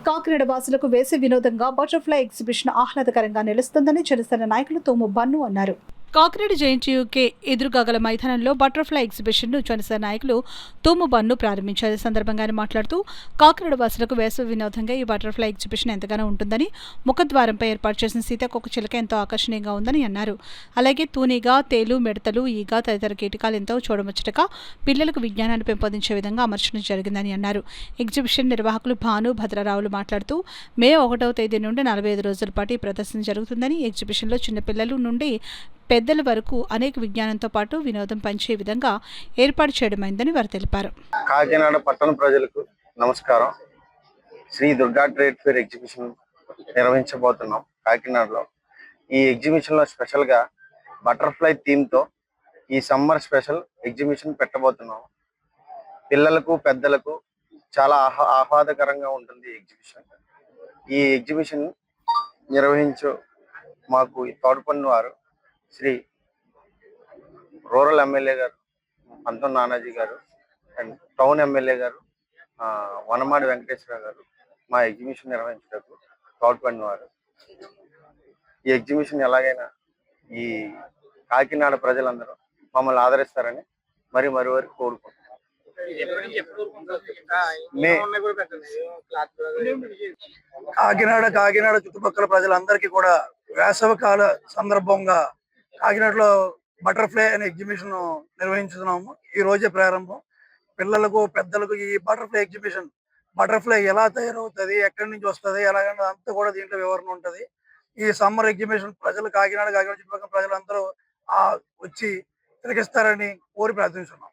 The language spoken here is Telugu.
కాకినాడ వాసులకు వేసవి వినోదంగా బటర్ఫ్లై ఎగ్జిబిషన్ ఆహ్లాదకరంగా నిలుస్తుందని జనసేన నాయకులు తోము బన్ను అన్నారు. కాకినాడ జేఎన్టీయూకే ఎదురుగా గల మైదానంలో బటర్ఫ్లై ఎగ్జిబిషన్ను జనసేన నాయకులు తూము బన్ను ప్రారంభించారు. ఈ సందర్భంగా ఆయన మాట్లాడుతూ కాకినాడ వాసులకు వేసవి వినోదంగా ఈ బటర్ఫ్లై ఎగ్జిబిషన్ ఎంతగానో ఉంటుందని, ముఖద్వారంపై ఏర్పాటు చేసిన సీతాకోక చిలుక ఎంతో ఆకర్షణీయంగా ఉందని అన్నారు. అలాగే తూనీగ, తేలు, మిడతలు, ఈగ తదితర కీటకాలు ఎంతో చూడముచ్చటగా పిల్లలకు విజ్ఞానాన్ని పెంపొందించే విధంగా అమర్చడం జరిగిందని అన్నారు. ఎగ్జిబిషన్ నిర్వాహకులు భాను భద్రరావులు మాట్లాడుతూ మే 1వ తేదీ నుండి 45 రోజుల పాటు ఈ ప్రదర్శన జరుగుతుందని, ఎగ్జిబిషన్లో చిన్నపిల్లల నుండి పెద్దల వరకు అనేక విజ్ఞానంతో పాటు వినోదం పంచే విధంగా ఏర్పాటు చేయడమైందని వారు తెలిపారు. కాకినాడ పట్టణ ప్రజలకు నమస్కారం. Sri Durga trade fair exhibition నిర్వహించబోతున్నాం కాకినాడలో. ఈ ఎగ్జిబిషన్ లో స్పెషల్ గా బటర్ఫ్లై థీమ్ తో ఈ సమ్మర్ స్పెషల్ ఎగ్జిబిషన్ పెట్టబోతున్నాం. పిల్లలకు పెద్దలకు చాలా ఆహ్లాదకరంగా ఉంటుంది ఈ ఎగ్జిబిషన్ నిర్వహించు మాకు తోడ్పడిన వారు శ్రీ రూరల్ ఎమ్మెల్యే గారు పంతం నానాజీ గారు అండ్ టౌన్ ఎమ్మెల్యే గారు వనమాడి వెంకటేశ్వర గారు మా ఎగ్జిబిషన్ నిర్వహించడానికి తోడ్పడిన వారు. ఈ ఎగ్జిబిషన్ ఎలాగైనా ఈ కాకినాడ ప్రజలందరూ మమ్మల్ని ఆదరిస్తారని మరి వరకు కోరుకుంటున్నాం. కాకినాడ చుట్టుపక్కల ప్రజలందరికీ కూడా వేసవికాల సందర్భంగా కాకినాడలో బటర్ఫ్లై అనే ఎగ్జిబిషన్ నిర్వహించుతున్నాము. ఈ రోజే ప్రారంభం. పిల్లలకు పెద్దలకు ఈ బటర్ఫ్లై ఎలా తయారవుతుంది, ఎక్కడి నుంచి వస్తుంది, ఎలాగంటే అంతా కూడా దీంట్లో వివరణ ఉంటది. ఈ సమ్మర్ ఎగ్జిబిషన్ కాకినాడ చుట్టుపక్కల ప్రజలందరూ వచ్చి తిలకిస్తారని కోరి ప్రార్థిస్తున్నాం.